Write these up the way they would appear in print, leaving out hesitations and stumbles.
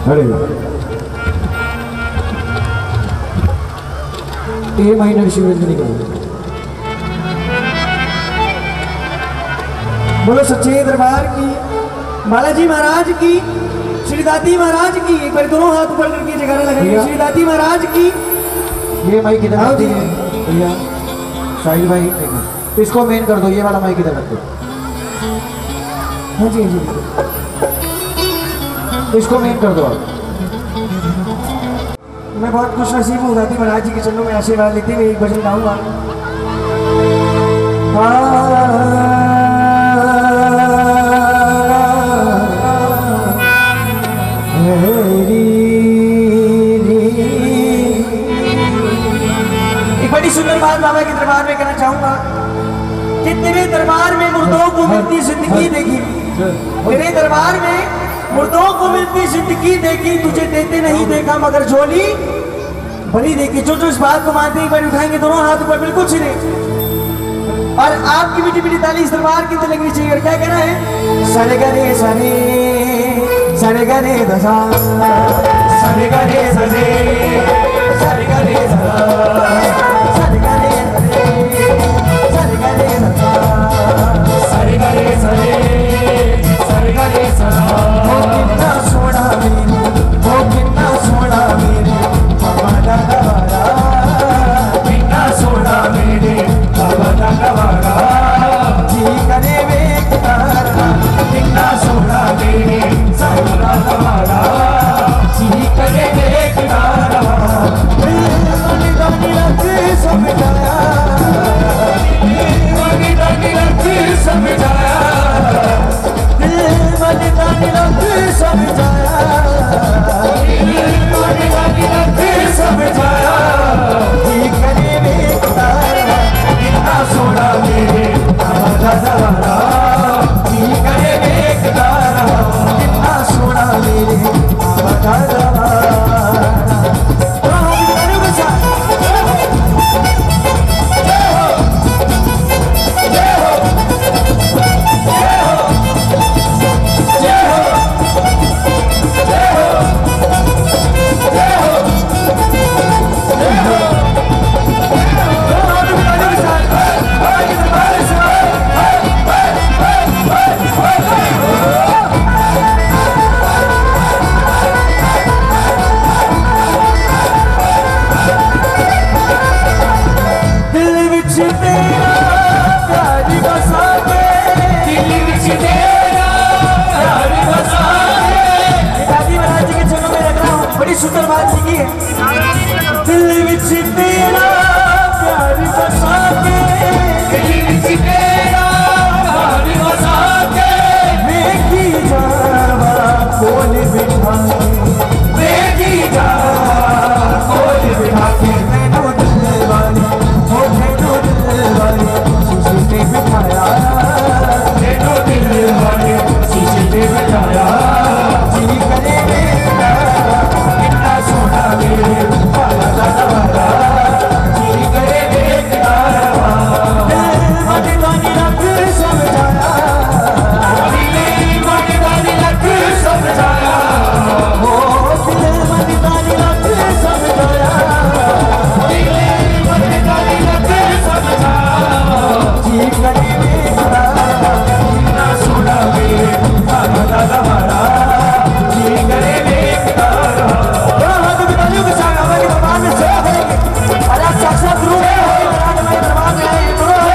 खड़े ए माइनर शिवरंजनी करो। बोलो सच्चे दरबार की, बालाजी महाराज की, श्री दाती महाराज की। एक बार दोनों हाथ ऊपर करके जगह लगाइए। श्री दाती महाराज की। ये माइक किधर रखती है भैया? साहिल भाई इसको मेन कर दो, ये वाला माइक किधर रख दो। हाँ जी हाँ जी, इसको मेन कर दो आप। मैं बहुत खुश नसीब हूँ दाती महाराज जी के चरणों में आशीर्वाद लेते हुए एक भजन गाऊंगा। एक बड़ी सुंदर बात बाबा के दरबार में कहना चाहूंगा कि तेरे दरबार में मुर्दों को मिलती जिंदगी देखी, तेरे दरबार में मुर्दों को मिलती जिंदगी देखी, तुझे देते नहीं देखा मगर झोली भरी देखी। जो इस बात को मानते एक बार उठाएंगे दोनों हाथ ऊपर बिल्कुल सीधे, और आपकी मीठी मीठी ताली इस दरबार की तो लगनी चाहिए। और क्या कहना है? सरे गरे सरे सरे गरे दसा सरे गरे सरे सरे गरे दसा सरे गरे सरे गरे दसा सरे गरे सरे सरे गरे ससा। वो कितना सोना मेरे, वो कितना सोना मेरे हमारा गवारा, कितना सोना मेरे हमारा गवारा। जी करे वे कितारा, कितना सोना मेरे हमारा गवारा। जी करे वे कितारा, मनी दानी रख समझाया, मनी दानी रख समझाया, मनी दानी रख समझाया, मनी दानी रख समझाया। जी करे वे कितारा, कितना सोना मेरे हमारा गवारा। जी करे वे कितारा, कितना सोना मेरे हमारा गवारा। सुंदर बात लिखी है, दिल विच तेरा प्यार बसा के, दिल विच तेरा प्यार बसा के, देखी जावा कोल बिठा के, देखी जावा कोल बिठा के। मैनू दिल वाली हो, मैनू दिल वाली शीशे पे बिठाया, मैनू दिल वाली शीशे पे बिठाया। जी करे सोना मेरे हमारा गवारा। जी करे वे कितारा, मनी दानी रख समझाया, मनी दानी रख समझाया, हो मनी दानी रख समझाया, मनी दानी रख समझाया। जी करे वे कितारा, कितना सोना मेरे हमारा गवारा। जी करे वे कितारा, साक्षात रूप दरबार में आए पूजा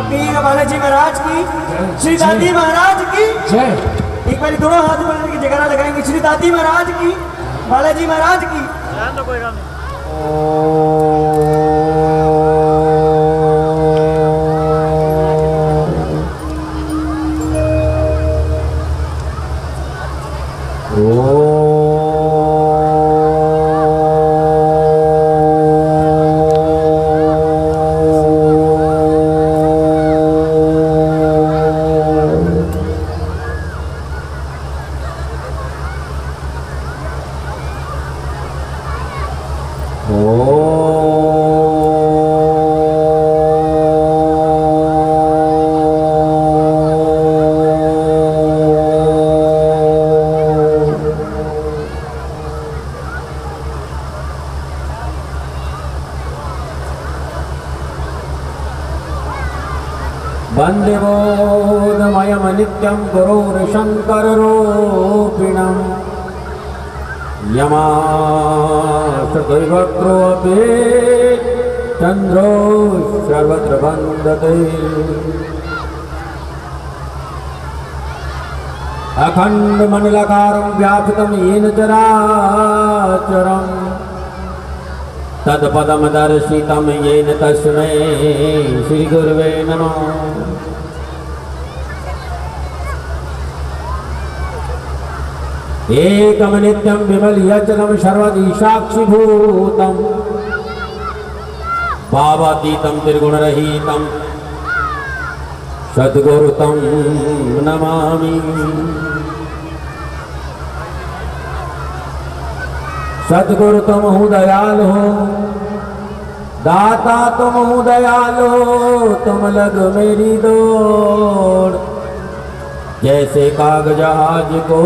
अब कहिएगा बालाजी महाराज की, श्री दादी महाराज की जय। एक बार दोनों हाथ बोलने की जगह लगाएंगे, श्री दादी महाराज की, बालाजी महाराज की। वन्दे बोधमयं नित्यं गुरोर्शङ्कररूपिणं यमाश्रितविवक्त्रोऽपि चन्द्रो सर्वत्र वन्दते। अखण्डमण्डलाकारं व्यापितं येन चराचरम् तत्पदं दर्शितं येन तस्मै श्रीगुरुवे नमः। एकं नित्यं विमलयचलं सर्वदि साक्षिभूतं भावातीतं त्रिगुणरहितं सद्गुरुं नमामि। सद्गुरु तुम हो दयालु हो, दाता तुम हो दयालु, तुम लग मेरी दौड़ जैसे कागजाज को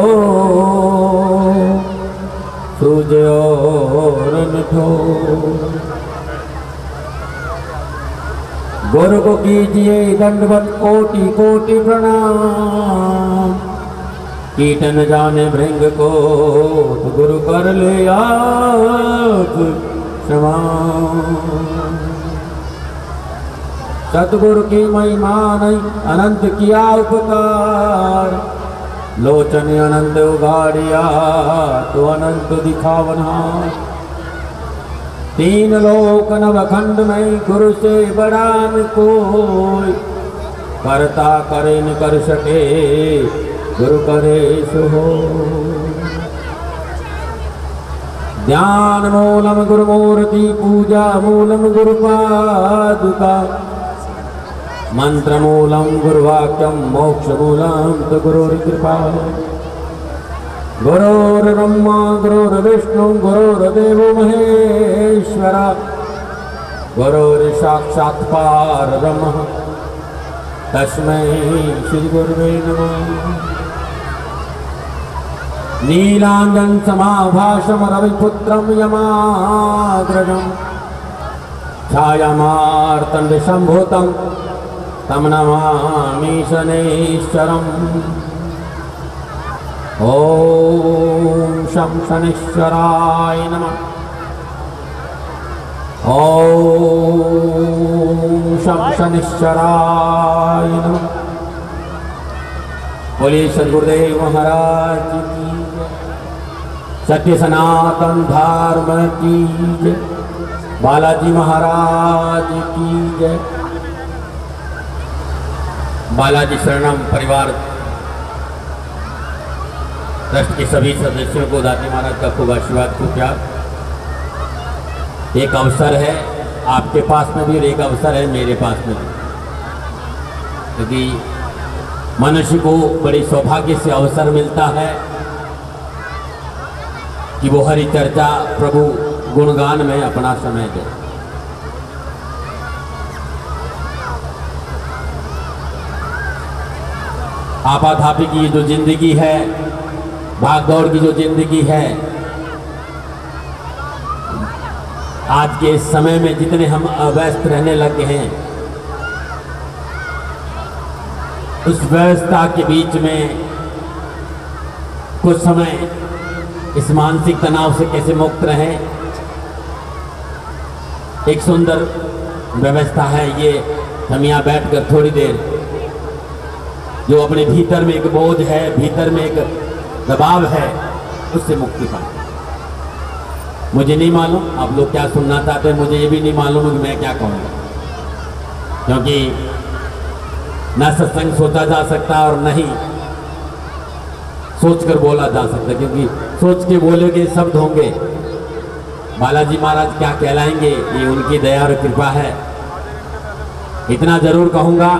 सूझ और निठोर। गुरु को कीजिए दंडवत कोटि कोटि प्रणाम, कीट न जाने भृंग को तो गुरु कर ले आप क्षमा। सतगुरु की महिमा नहीं अनंत किया उपकार, लोचन अनंत उगाड़िया तो अनंत दिखावना। तीन लोक नवखंड में गुरु से बड़ा न कोई, करता करे न कर सके गुरु करे सो हो। ध्यान मूलम गुरु मूर्ति, पूजा मूलम गुरु पादुका, मंत्र मूलम गुरुवाक्यम, मोक्ष मूलम तो गुरुर्कृपा। गुरुर्ब्रह्मा गुरुर्विष्णु गुरुर्देवो महेश्वरा, गुरुर्साक्षात् परब्रह्म तस्मै श्री गुरुवे नमः। नीलांजन समाभासम रविपुत्रम यमाग्रजम, छायामार्तंड संभूतम तम नमामि शनैश्चरम्। ओम शं शनैश्चराय नमः। ओम शं शनैश्चराय नमः। बोलिए सद्गुरुदेव महाराज की जय। सत्य सनातन धर्म की जय। बालाजी महाराज की जय। बालाजी शरणम परिवार ट्रस्ट के सभी सदस्यों को दादी महाराज का खूब आशीर्वाद को प्यार। एक अवसर है आपके पास में भी और एक अवसर है मेरे पास में भी, क्योंकि मनुष्य को बड़ी सौभाग्य से अवसर मिलता है कि वो हरि चर्चा प्रभु गुणगान में अपना समय दे। आपाधापी की जो जिंदगी है, भागदौड़ की जो जिंदगी है, आज के इस समय में जितने हम अव्यस्त रहने लगे हैं, उस व्यवस्था के बीच में कुछ समय इस मानसिक तनाव से कैसे मुक्त रहें, एक सुंदर व्यवस्था है ये हम यहाँ बैठकर थोड़ी देर जो अपने भीतर में एक बोझ है, भीतर में एक दबाव है, उससे मुक्ति पाए। मुझे नहीं मालूम आप लोग क्या सुनना चाहते हैं, मुझे ये भी नहीं मालूम कि मैं क्या कहूँगा, क्योंकि न सत्संग सोचा जा सकता और नहीं सोचकर बोला जा सकता, क्योंकि सोच के बोलेगे शब्द होंगे, बालाजी महाराज क्या कहलाएंगे, ये उनकी दया और कृपा है। इतना जरूर कहूंगा,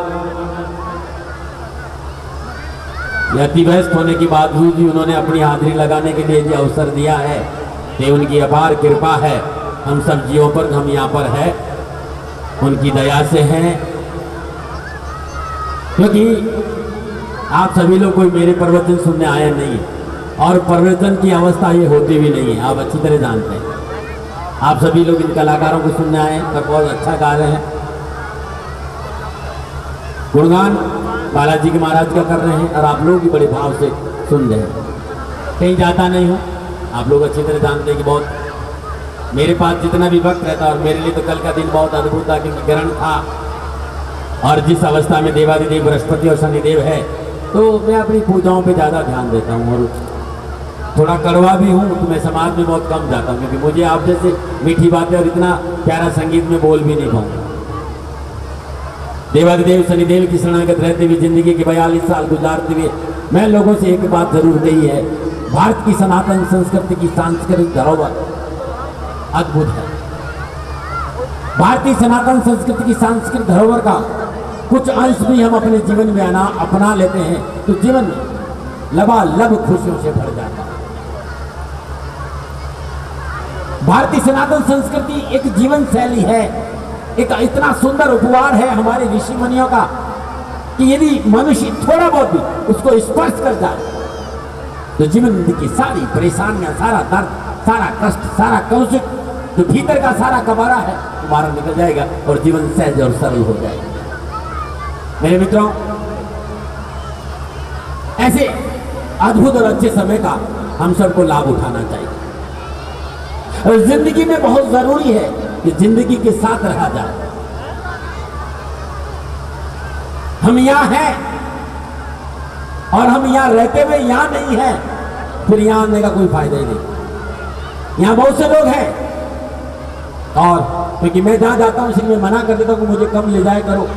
यह अति व्यस्त होने की बावजूद भी उन्होंने अपनी हाजिरी लगाने के लिए जो अवसर दिया है, ये उनकी अपार कृपा है। हम सब जीवों पर, हम यहाँ पर है, उनकी दया से हैं। क्योंकि आप सभी लोग कोई मेरे प्रवचन सुनने आए नहीं, और प्रवचन की अवस्था ये होती भी नहीं है, आप अच्छी तरह जानते हैं। आप सभी लोग इन कलाकारों को सुनने आए हैं और बहुत अच्छा गा रहे हैं, गुणगान बालाजी के महाराज का कर रहे हैं, और आप लोग भी बड़े भाव से सुन रहे हैं। कहीं जाता नहीं हूँ, आप लोग अच्छी तरह जानते हैं कि बहुत मेरे पास जितना भी वक्त रहता, और मेरे लिए तो कल का दिन बहुत अद्भुत था, क्योंकि ग्रहण था, और जिस अवस्था में देवादिदेव बृहस्पति और शनिदेव है, तो मैं अपनी पूजाओं पे ज़्यादा ध्यान देता हूँ, और थोड़ा कड़वा भी हूँ, तो मैं समाज में बहुत कम जाता हूँ, क्योंकि मुझे आप जैसे मीठी बातें और इतना प्यारा संगीत में बोल भी नहीं पाऊँगा। देवादिदेव शनिदेव की शरणागत रहते हुए जिंदगी के 42 साल गुजारते हुए मैं लोगों से एक बात जरूर कही है, भारत की सनातन संस्कृति की सांस्कृतिक धरोहर अद्भुत है। भारतीय सनातन संस्कृति की सांस्कृतिक धरोहर का कुछ अंश भी हम अपने जीवन में अपना लेते हैं, तो जीवन लबालब खुशियों से भर जाता है। भारतीय सनातन संस्कृति एक जीवन शैली है, एक इतना सुंदर उपहार है हमारे ऋषि मुनियों का, कि यदि मनुष्य थोड़ा बहुत भी उसको स्पर्श कर जाए, तो जीवन की सारी परेशानियां, सारा दर्द, सारा कष्ट, सारा कौशिक, जो भीतर का सारा कबाड़ा है, बाहर निकल जाएगा और जीवन सहज और सरल हो जाएगा। मेरे मित्रों, ऐसे अद्भुत और अच्छे समय का हम सबको लाभ उठाना चाहिए, और जिंदगी में बहुत जरूरी है कि जिंदगी के साथ रहा जाए। हम यहाँ हैं, और हम यहाँ रहते हुए यहाँ नहीं हैं, फिर यहाँ आने का कोई फायदा ही नहीं। यहाँ बहुत से लोग हैं, और क्योंकि मैं जहाँ जाता हूँ इसलिए मैं मना कर देता हूँ कि मुझे कम ले जाया करो,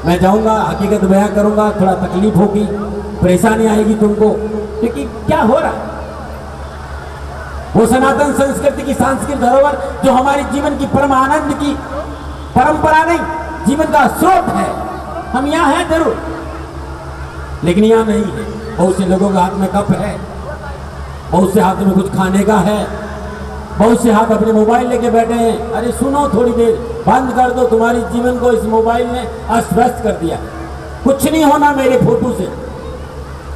मैं जाऊँगा हकीकत बयां करूँगा, थोड़ा तकलीफ होगी, परेशानी आएगी तुमको, क्योंकि क्या हो रहा है, वो सनातन संस्कृति की सांस्कृतिक धरोहर जो हमारे जीवन की परम आनंद की परंपरा नहीं, जीवन का स्रोत है। हम यहाँ हैं जरूर, लेकिन यहाँ नहीं है। बहुत से लोगों के हाथ में कप है, बहुत से हाथ में कुछ खाने का है, बहुत से हाथ अपने मोबाइल लेके बैठे हैं। अरे सुनो, थोड़ी देर बंद कर दो, तुम्हारी जीवन को इस मोबाइल ने अस्त व्यस्त कर दिया। कुछ नहीं होना मेरे फोटो से,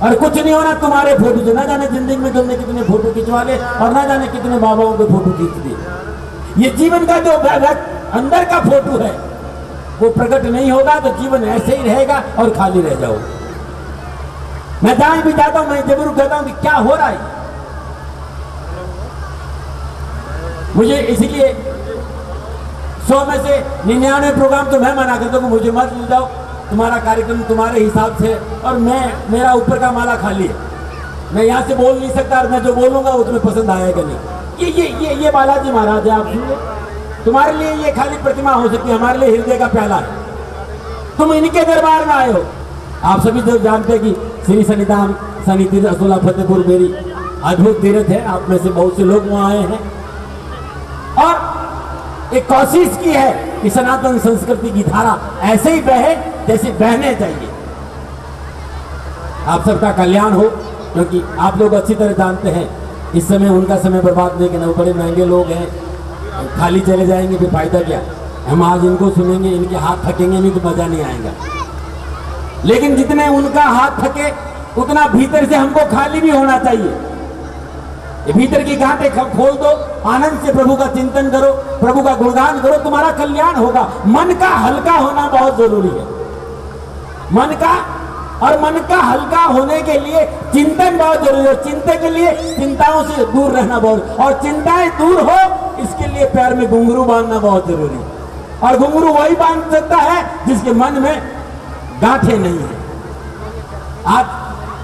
और कुछ नहीं होना तुम्हारे फोटो से। ना जाने जिंदगी में तुमने कितने फोटो खिंचवा ले, और ना जाने कितने बाबाओं के फोटो खींच दिए। ये जीवन का जो अंदर का फोटो है वो प्रकट नहीं होगा, तो जीवन ऐसे ही रहेगा और खाली रह जाओ। मैं जहां भी जाता हूं मैं जरूर कहता हूं कि क्या हो रहा है। मुझे इसलिए 100 में से 99 प्रोग्राम तो मैं मना करता हूँ, मुझे मत ले जाओ, तुम्हारा कार्यक्रम तुम्हारे हिसाब से, और मेरा ऊपर का माला खाली है, मैं यहाँ से बोल नहीं सकता, और मैं जो बोलूँगा वो तुम्हें पसंद आएगा नहीं। ये बालाजी महाराज है, आप सुनिए, तुम्हारे लिए ये खाली प्रतिमा हो सकती है, हमारे लिए हृदय का प्याला है। तुम इनके दरबार में आए हो। आप सभी तो जानते हैं कि श्री शनिधाम शनि तीर्थ असोला फतेहपुर मेरी अद्भुत तीर्थ है। आप में से बहुत से लोग वहाँ आए हैं, और एक कोशिश की है कि सनातन संस्कृति की धारा ऐसे ही बहे जैसे बहने चाहिए। आप सबका कल्याण हो, क्योंकि आप लोग अच्छी तरह जानते हैं इस समय उनका समय बर्बाद नहीं करना। वो बड़े महंगे लोग हैं, खाली चले जाएंगे फिर फायदा क्या। हम आज इनको सुनेंगे, इनके हाथ थकेंगे नहीं तो मजा नहीं आएगा। लेकिन जितने उनका हाथ थके उतना भीतर से हमको खाली भी होना चाहिए। भीतर की गांठें खोल दो, आनंद से प्रभु का चिंतन करो, प्रभु का गुणगान करो, तुम्हारा कल्याण होगा। मन का हल्का होना बहुत जरूरी है, मन का, और मन का हल्का होने के लिए चिंतन बहुत जरूरी है। चिंतन के लिए चिंताओं से दूर रहना बहुत, और चिंताएं दूर हो इसके लिए पैर में घुंघरू बांधना बहुत जरूरी है। और घुंघरू वही बांध सकता है जिसके मन में गांठें नहीं है। आज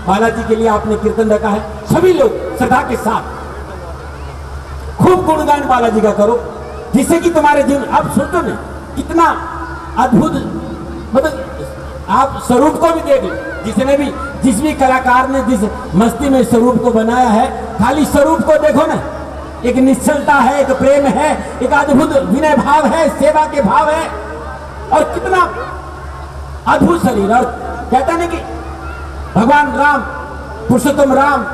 बालाजी के लिए आपने कीर्तन रखा है, सभी लोग श्रद्धा के साथ खूब गुणगान बालाजी का करो, जिससे कि तुम्हारे जीवन, आप सोचो ना कितना अद्भुत, मतलब आप स्वरूप को भी देख लो, जिसने भी, जिस भी कलाकार ने जिस मस्ती में स्वरूप को बनाया है, खाली स्वरूप को देखो ना, एक निश्चलता है, एक प्रेम है, एक अद्भुत विनय भाव है, सेवा के भाव है, और कितना अद्भुत शरीर। और कहता नहीं कि भगवान राम, पुरुषोत्तम राम,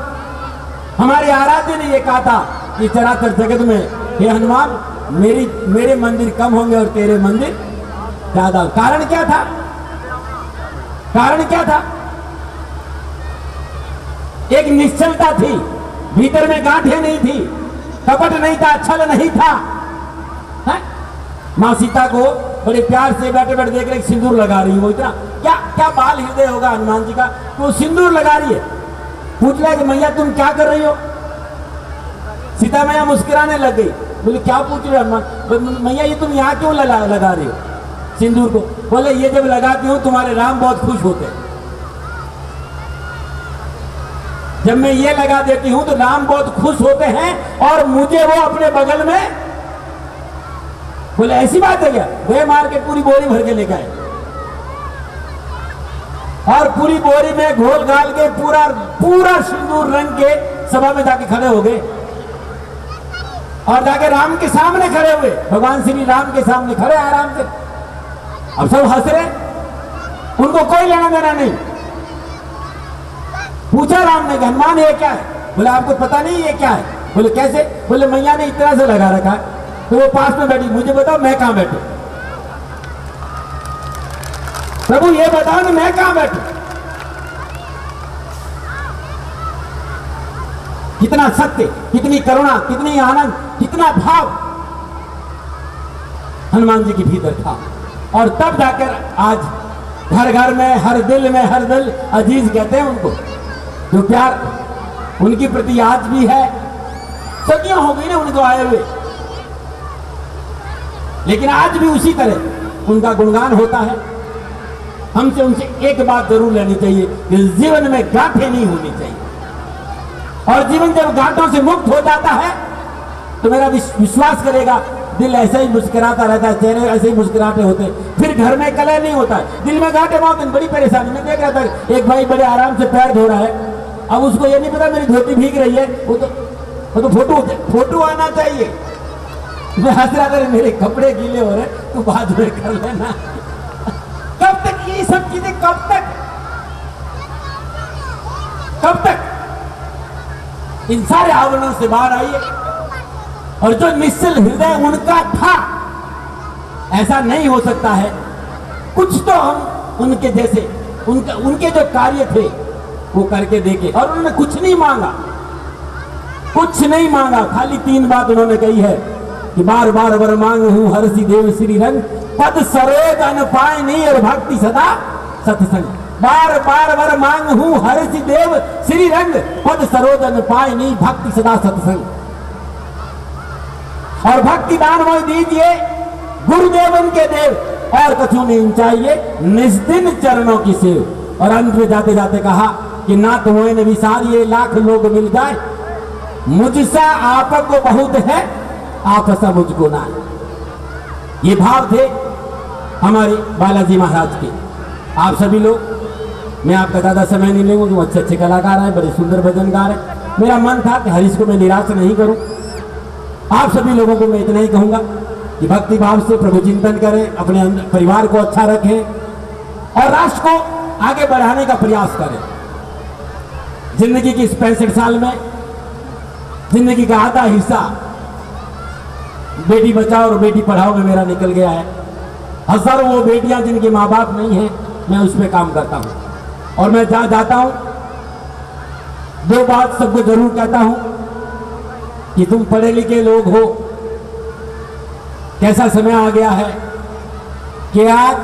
हमारे आराध्य ने ये कहा था कि चराचर जगत में हे हनुमान, मेरे मंदिर कम होंगे और तेरे मंदिर ज्यादा। कारण क्या था? कारण क्या था? एक निश्चलता थी, भीतर में गांठें नहीं थी, कपट नहीं था, छल नहीं था। मां सीता को बड़े प्यार से बैठे बैठे देख रहे सिंदूर लगा रही हो, इतना क्या क्या बाल हृदय होगा हनुमान जी का, तो सिंदूर लगा रही है। पूछ लिया कि मैया तुम क्या कर रही हो? सीता मैया मुस्कुराने लग गई, बोले क्या पूछ रहे हो हनुमान? मैया ये तुम यहाँ क्यों लगा रही हो सिंदूर को? बोले ये जब लगाती हूँ तुम्हारे राम बहुत खुश होते हैं, जब मैं ये लगा देती हूं तो राम बहुत खुश होते हैं और मुझे वो अपने बगल में। बोले ऐसी बात है क्या? वे मार के पूरी बोरी भर के लेकर आए और पूरी बोरी में घोल घाल के पूरा पूरा सिंदूर रंग के सभा में जाके खड़े हो गए और जाके राम के सामने खड़े हुए, भगवान श्री राम के सामने खड़े आराम से। अब सब हंस रहे, उनको कोई लेना देना नहीं। पूछा राम ने, हनुमान ये क्या है? बोले आपको पता नहीं ये क्या है? बोले कैसे? बोले मैया ने इतना से लगा रखा है। तो वो पास में बैठी, मुझे बताओ मैं कहां बैठू? प्रभु ये बताओ ना मैं कहां बैठू? कितना सत्य, कितनी करुणा, कितनी आनंद, कितना भाव हनुमान जी के भीतर था। और तब जाकर आज घर घर में, हर दिल में, हर दिल अजीज कहते हैं उनको, जो प्यार उनके प्रति आज भी है। सदियां हो गई ना उनको आए हुए, लेकिन आज भी उसी तरह उनका गुणगान होता है। हमसे उनसे एक बात जरूर लेनी चाहिए कि जीवन में गांठें नहीं होनी चाहिए, और जीवन जब गांठों से मुक्त हो जाता है तो मेरा विश्वास करेगा, दिल ऐसे ही मुस्कुराता रहता है, चेहरे ऐसे ही मुस्कुराते होते, फिर घर में कलह नहीं होता है। दिल में गांठें बहुत, बड़ी परेशानी। मैं देख रहा था एक भाई बड़े आराम से पैर धो रहा है, अब उसको ये नहीं पता मेरी धोती भीग रही है, वो तो फोटो आना चाहिए। मैं हंस रहा था, मेरे कपड़े गीले हो रहे, तू बाद में कर लेना। कब तक ये सब चीजें, कब तक इन सारे आवरणों से बाहर आइए। और जो निश्चल हृदय उनका था, ऐसा नहीं हो सकता है। कुछ तो हम उनके जैसे, उनके जो कार्य थे वो करके देखे। और उन्होंने कुछ नहीं मांगा, कुछ नहीं मांगा, खाली 3 बात उन्होंने कही है कि बार बार वर मांग हूं हरसी देव श्री रंग, पद सरोज अन पाए नहीं और भक्ति सदा सत्संग। बार बार वर मांग हूं हरसी देव श्री रंग, पद सरोज अन पाए नहीं भक्ति सदा सत्संग। और भक्ति दान वो दीजिए गुरुदेव उनके देव, और कछु नहीं चाहिए निस्दिन चरणों की सेव। और अंत में जाते जाते कहा कि ना तो वो न विसार ये लाख लोग मिल जाए, मुझसा आपको बहुत है आपसा मुझको ना। ये भाव थे हमारे बालाजी महाराज के। आप सभी लोग, मैं आपका ज्यादा समय नहीं लूंगा, अच्छे अच्छे कलाकार हैं, बड़े सुंदर भजन गा रहे। मेरा मन था कि हरीश को मैं निराश नहीं करूं। आप सभी लोगों को मैं इतना ही कहूंगा कि भक्ति भाव से प्रभु चिंतन करें, अपने परिवार को अच्छा रखें और राष्ट्र को आगे बढ़ाने का प्रयास करें। जिंदगी की इस 65 साल में जिंदगी का आधा हिस्सा बेटी बचाओ और बेटी पढ़ाओ में मेरा निकल गया है। हजारों वो बेटियां जिनके माँ बाप नहीं है, मैं उस पर काम करता हूं। और मैं जहां जाता हूं 2 बात सबको जरूर कहता हूं कि तुम पढ़े लिखे लोग हो। कैसा समय आ गया है कि आज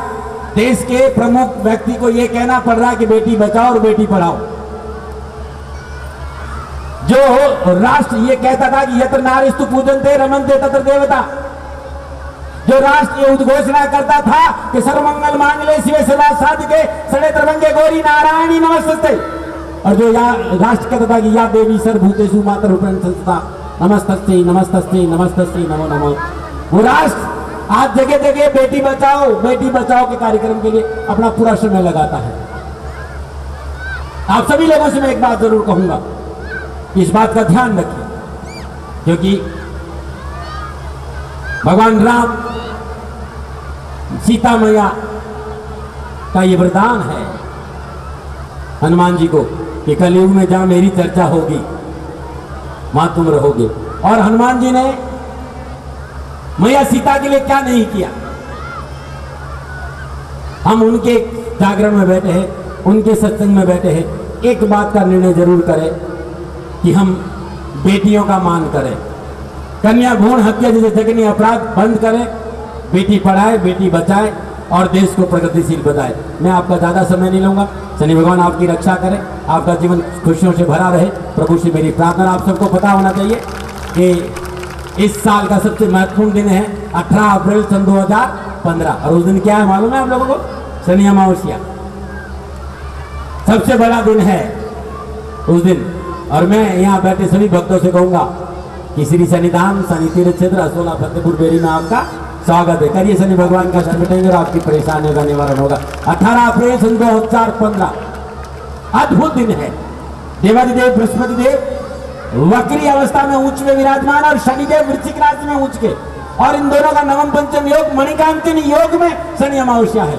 देश के प्रमुख व्यक्ति को यह कहना पड़ रहा है कि बेटी बचाओ और बेटी पढ़ाओ। जो राष्ट्र ये कहता था कि यत्र नारीस्तु पूजन्ते रमन्ते तत्र देवता, जो राष्ट्र ये उद्घोषणा करता था कि सर्वमंगल मांगले शिवे सर्वार्थ साधिके शरणे त्र्यंबके गौरी नारायणी नमस्ते, और जो राष्ट्र कहता था कि या देवी सर्वभूतेषु मातृरूपेण संस्थिता नमस्तस्यै नमस्तस्यै नमस्तस्यै नमो नमः, वो राष्ट्र आज जगह जगह बेटी बचाओ के कार्यक्रम के लिए अपना पूरा समय लगाता है। आप सभी लोगों से मैं एक बात जरूर कहूंगा, इस बात का ध्यान रखिए, क्योंकि भगवान राम सीता मैया का ये वरदान है हनुमान जी को कि कलयुग में जहां मेरी चर्चा होगी वहां तुम रहोगे। और हनुमान जी ने मैया सीता के लिए क्या नहीं किया। हम उनके जागरण में बैठे हैं, उनके सत्संग में बैठे हैं, एक बात का निर्णय जरूर करें कि हम बेटियों का मान करें, कन्या भ्रूण हत्या जैसे जघन्य अपराध बंद करें, बेटी पढ़ाए, बेटी बचाए और देश को प्रगतिशील बनाए। मैं आपका ज्यादा समय नहीं लूंगा। शनि भगवान आपकी रक्षा करें, आपका जीवन खुशियों से भरा रहे, प्रभु से मेरी प्रार्थना। आप सबको पता होना चाहिए कि इस साल का सबसे महत्वपूर्ण दिन है 18 अप्रैल सन 2015, और उस दिन क्या है मालूम है आप लोगों को? शनि अमावस्या सबसे बड़ा दिन है उस दिन। और मैं यहाँ बैठे सभी भक्तों से कहूंगा कि श्री शनिधाम शनि तीर्थ क्षेत्र असोला फतेहपुर बेरी में आपका स्वागत है। करिए, शनि भगवान का दर्शन मिटेंगे और आपकी परेशानियों का निवारण होगा। 18 अप्रैल सन 2015 अद्भुत दिन है। देवादिदेव बृहस्पति देव वक्री अवस्था में उच्च में विराजमान और शनिदेव वृश्चिक राशि में उच्च के, और इन दोनों का नवम पंचम योग मणिकांचनी योग में शनि अमावस्या है।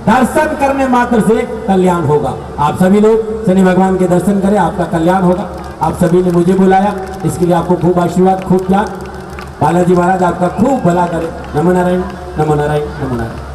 दर्शन करने मात्र से कल्याण होगा। आप सभी लोग शनि भगवान के दर्शन करें, आपका कल्याण होगा। आप सभी ने मुझे बुलाया, इसके लिए आपको खूब आशीर्वाद, खूब ज्ञान। बालाजी महाराज आपका खूब भला करे। नमो नारायण, नमो नारायण, नमो नारायण।